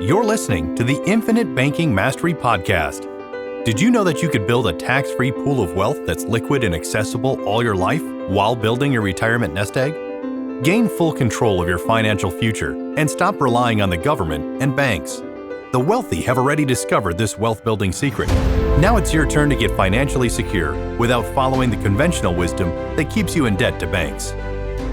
You're listening to the Infinite Banking Mastery Podcast. Did you know that you could build a tax-free pool of wealth that's liquid and accessible all your life while building your retirement nest egg? Gain full control of your financial future and stop relying on the government and banks. The wealthy have already discovered this wealth-building secret. Now it's your turn to get financially secure without following the conventional wisdom that keeps you in debt to banks.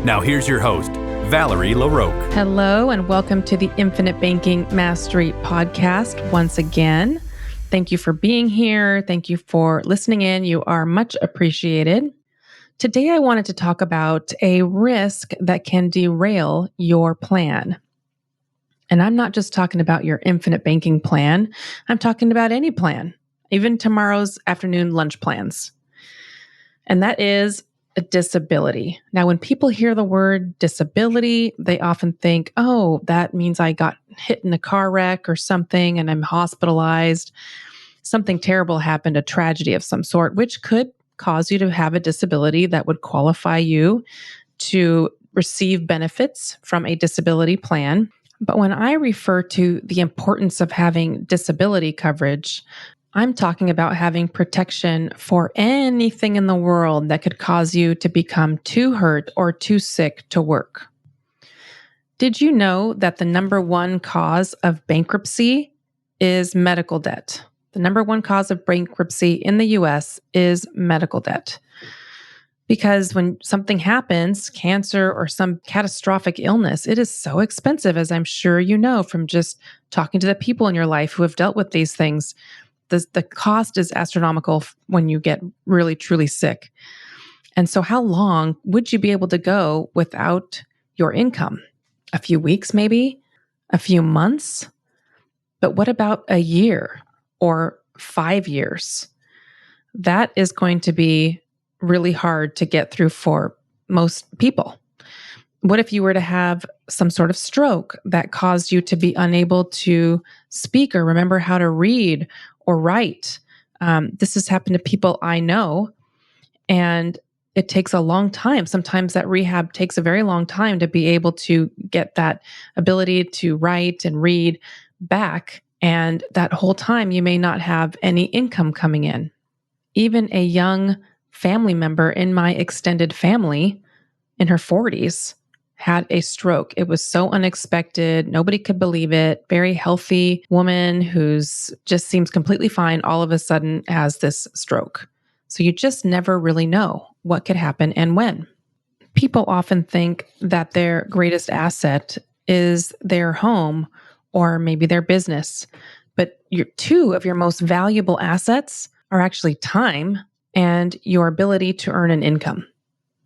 Now here's your host, Valerie LaRocque. Hello, and welcome to the Infinite Banking Mastery Podcast once again. Thank you for being here. Thank you for listening in. You are much appreciated. Today, I wanted to talk about a risk that can derail your plan. And I'm not just talking about your infinite banking plan. I'm talking about any plan, even tomorrow's afternoon lunch plans. And that is a disability. Now, when people hear the word disability, they often think, oh, that means I got hit in a car wreck or something and I'm hospitalized. Something terrible happened, a tragedy of some sort, which could cause you to have a disability that would qualify you to receive benefits from a disability plan. But when I refer to the importance of having disability coverage, I'm talking about having protection for anything in the world that could cause you to become too hurt or too sick to work. Did you know that the number one cause of bankruptcy is medical debt? The number one cause of bankruptcy in the US is medical debt. Because when something happens, cancer or some catastrophic illness, it is so expensive, as I'm sure you know from just talking to the people in your life who have dealt with these things. The cost is astronomical when you get really, truly sick. And so how long would you be able to go without your income? A few weeks, maybe? A few months? But what about a year or 5 years? That is going to be really hard to get through for most people. What if you were to have some sort of stroke that caused you to be unable to speak or remember how to read or write? This has happened to people I know, and it takes a long time. Sometimes that rehab takes a very long time to be able to get that ability to write and read back. And that whole time, you may not have any income coming in. Even a young family member in my extended family in her 40s had a stroke. It was so unexpected. Nobody could believe it. Very healthy woman who's just seems completely fine, all of a sudden has this stroke. So you just never really know what could happen and when. People often think that their greatest asset is their home or maybe their business. But two of your most valuable assets are actually time and your ability to earn an income.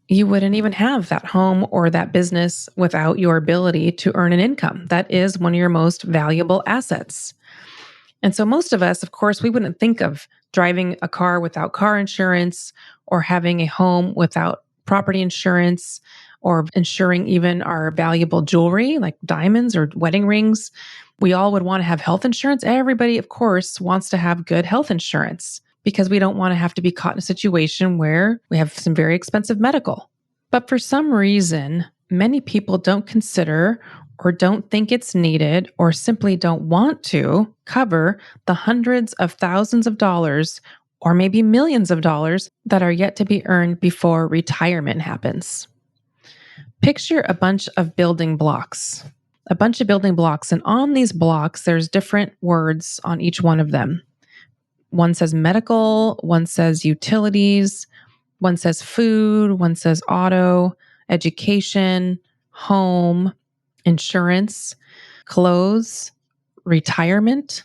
You wouldn't even have that home or that business without your ability to earn an income. That is one of your most valuable assets. And so most of us, of course, we wouldn't think of driving a car without car insurance or having a home without property insurance or insuring even our valuable jewelry like diamonds or wedding rings. We all would want to have health insurance. Everybody, of course, wants to have good health insurance, because we don't want to have to be caught in a situation where we have some very expensive medical. But for some reason, many people don't consider or don't think it's needed or simply don't want to cover the hundreds of thousands of dollars or maybe millions of dollars that are yet to be earned before retirement happens. Picture a bunch of building blocks. And on these blocks, there's different words on each one of them. One says medical, one says utilities, one says food, one says auto, education, home, insurance, clothes, retirement.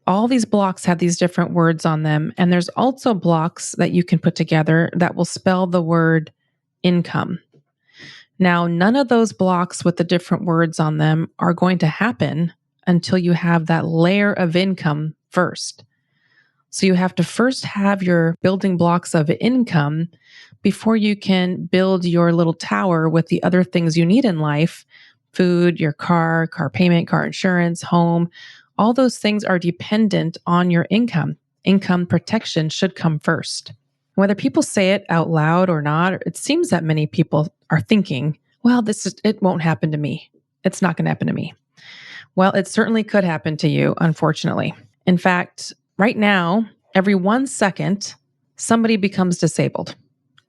All these blocks have these different words on them. And there's also blocks that you can put together that will spell the word income. Now, none of those blocks with the different words on them are going to happen until you have that layer of income first. So you have to first have your building blocks of income before you can build your little tower with the other things you need in life: food, your car payment, car insurance, home. All those things are dependent on your income. Income protection should come first. Whether people say it out loud or not, it seems that many people are thinking, well, it won't happen to me. It's not going to happen to me. Well, it certainly could happen to you, unfortunately. In fact, right now, every 1 second, somebody becomes disabled.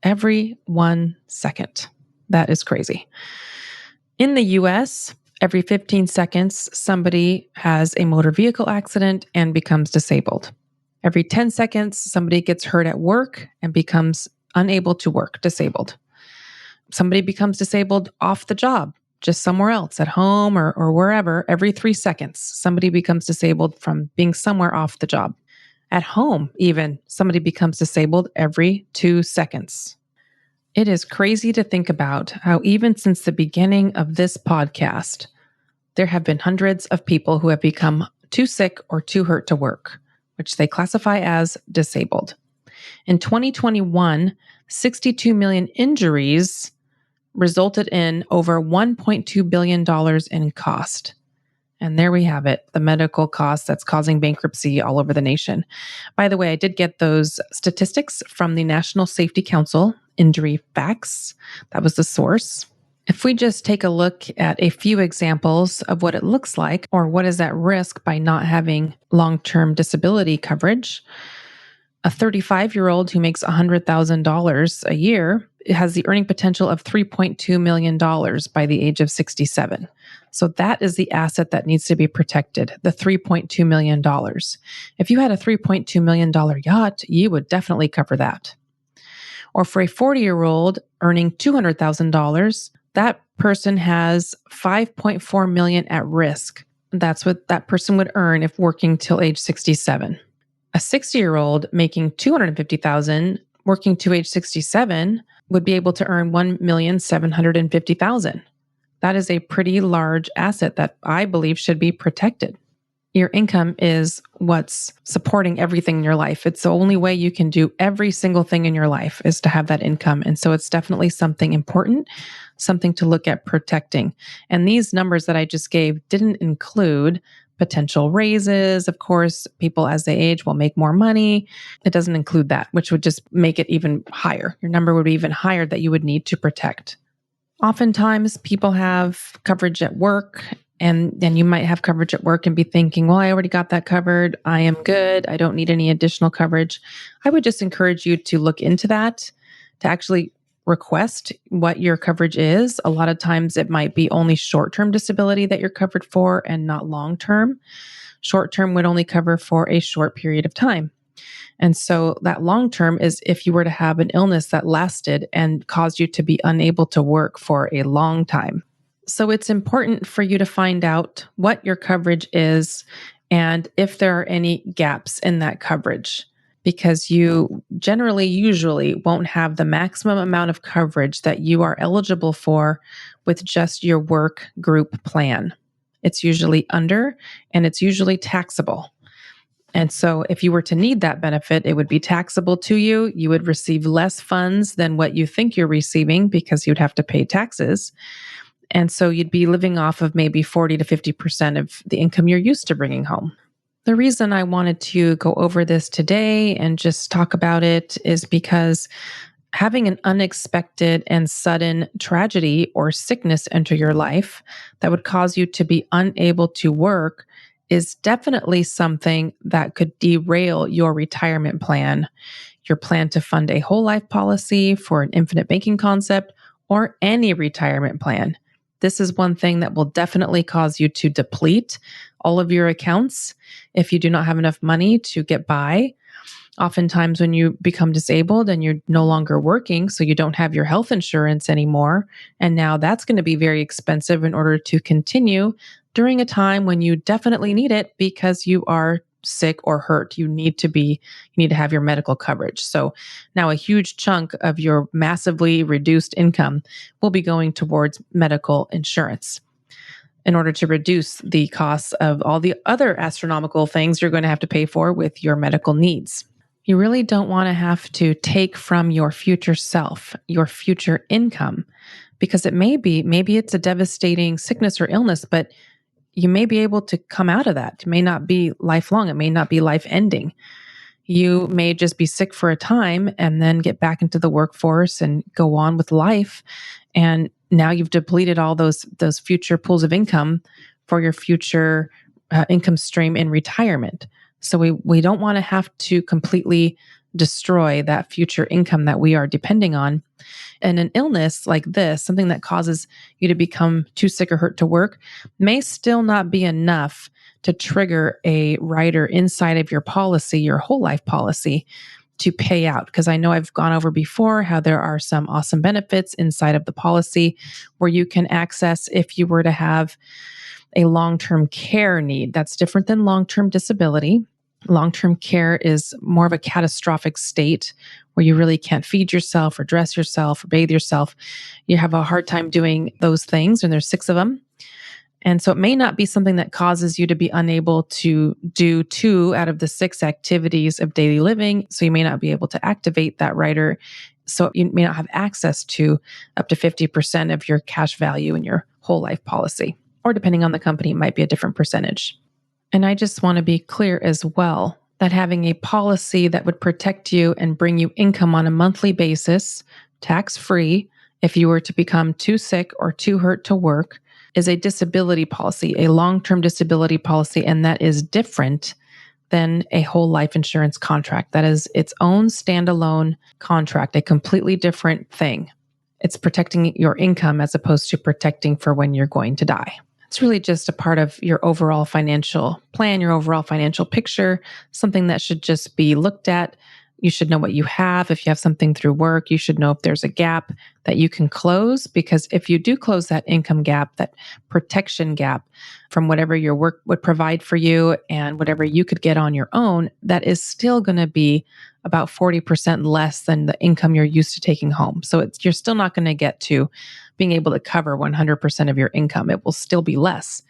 Every 1 second. That is crazy. In the US, every 15 seconds, somebody has a motor vehicle accident and becomes disabled. Every 10 seconds, somebody gets hurt at work and becomes unable to work, disabled. Somebody becomes disabled off the job, just somewhere else, at home or wherever. Every 3 seconds, somebody becomes disabled from being somewhere off the job. At home, even, somebody becomes disabled every 2 seconds. It is crazy to think about how, even since the beginning of this podcast, there have been hundreds of people who have become too sick or too hurt to work, which they classify as disabled. In 2021, 62 million injuries resulted in over $1.2 billion in cost. And there we have it, the medical cost that's causing bankruptcy all over the nation. By the way, I did get those statistics from the National Safety Council, Injury Facts. That was the source. If we just take a look at a few examples of what it looks like or what is at risk by not having long-term disability coverage, a 35-year-old who makes $100,000 a year has the earning potential of $3.2 million by the age of 67. So that is the asset that needs to be protected, the $3.2 million. If you had a $3.2 million yacht, you would definitely cover that. Or for a 40-year-old earning $200,000, that person has $5.4 million at risk. That's what that person would earn if working till age 67. A 60-year-old making $250,000 working to age 67 would be able to earn $1,750,000. That is a pretty large asset that I believe should be protected. Your income is what's supporting everything in your life. It's the only way you can do every single thing in your life is to have that income. And so it's definitely something important, something to look at protecting. And these numbers that I just gave didn't include potential raises. Of course, people as they age will make more money. It doesn't include that, which would just make it even higher. Your number would be even higher that you would need to protect. Oftentimes, people have coverage at work, and then you might have coverage at work and be thinking, well, I already got that covered. I am good. I don't need any additional coverage. I would just encourage you to look into that, to actually request what your coverage is. A lot of times it might be only short-term disability that you're covered for and not long-term. Short-term would only cover for a short period of time. And so that long-term is if you were to have an illness that lasted and caused you to be unable to work for a long time. So it's important for you to find out what your coverage is and if there are any gaps in that coverage, because you usually won't have the maximum amount of coverage that you are eligible for with just your work group plan. It's usually under, and it's usually taxable. And so if you were to need that benefit, it would be taxable to you. You would receive less funds than what you think you're receiving because you'd have to pay taxes. And so you'd be living off of maybe 40 to 50% of the income you're used to bringing home. The reason I wanted to go over this today and just talk about it is because having an unexpected and sudden tragedy or sickness enter your life that would cause you to be unable to work is definitely something that could derail your retirement plan, your plan to fund a whole life policy for an infinite banking concept, or any retirement plan. This is one thing that will definitely cause you to deplete all of your accounts if you do not have enough money to get by. Oftentimes when you become disabled and you're no longer working, so you don't have your health insurance anymore, and now that's going to be very expensive in order to continue during a time when you definitely need it because you are sick or hurt. You need to have your medical coverage. So now a huge chunk of your massively reduced income will be going towards medical insurance in order to reduce the costs of all the other astronomical things you're going to have to pay for with your medical needs. You really don't want to have to take from your future self, your future income, because maybe it's a devastating sickness or illness, but you may be able to come out of that. It may not be lifelong. It may not be life ending. You may just be sick for a time and then get back into the workforce and go on with life. And now you've depleted all those future pools of income for your future income stream in retirement. So we don't want to have to completely destroy that future income that we are depending on. And an illness like this, something that causes you to become too sick or hurt to work, may still not be enough to trigger a rider inside of your policy, your whole life policy, to pay out. Because I know I've gone over before how there are some awesome benefits inside of the policy where you can access if you were to have a long-term care need. That's different than long-term disability. Long-term care is more of a catastrophic state where you really can't feed yourself or dress yourself or bathe yourself. You have a hard time doing those things, and there's 6 of them. And so it may not be something that causes you to be unable to do 2 out of the 6 activities of daily living. So you may not be able to activate that rider. So you may not have access to up to 50% of your cash value in your whole life policy. Or depending on the company, it might be a different percentage. And I just want to be clear as well that having a policy that would protect you and bring you income on a monthly basis, tax-free, if you were to become too sick or too hurt to work, is a disability policy, a long-term disability policy, and that is different than a whole life insurance contract. That is its own standalone contract, a completely different thing. It's protecting your income as opposed to protecting for when you're going to die. It's really just a part of your overall financial plan, your overall financial picture, something that should just be looked at. You should know what you have. If you have something through work, you should know if there's a gap that you can close, because if you do close that income gap, that protection gap from whatever your work would provide for you and whatever you could get on your own, that is still going to be about 40% less than the income you're used to taking home. So you're still not going to get to being able to cover 100% of your income. It will still be less.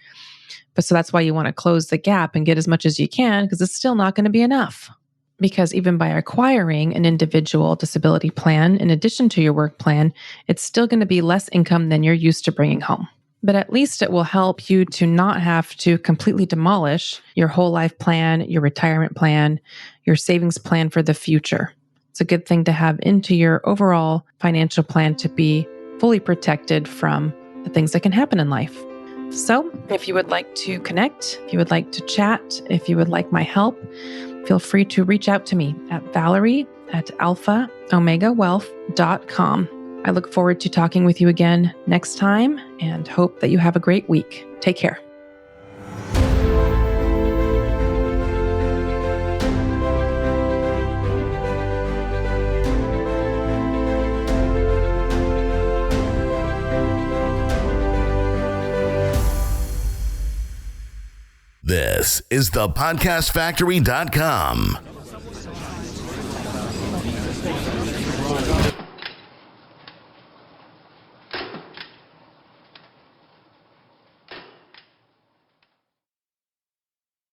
But so that's why you want to close the gap and get as much as you can, because it's still not going to be enough. Because even by acquiring an individual disability plan, in addition to your work plan, it's still going to be less income than you're used to bringing home. But at least it will help you to not have to completely demolish your whole life plan, your retirement plan, your savings plan for the future. It's a good thing to have into your overall financial plan to be fully protected from the things that can happen in life. So if you would like to connect, if you would like to chat, if you would like my help, feel free to reach out to me at Valerie@alphaomegawealth.com. I look forward to talking with you again next time and hope that you have a great week. Take care. This is the podcastfactory.com.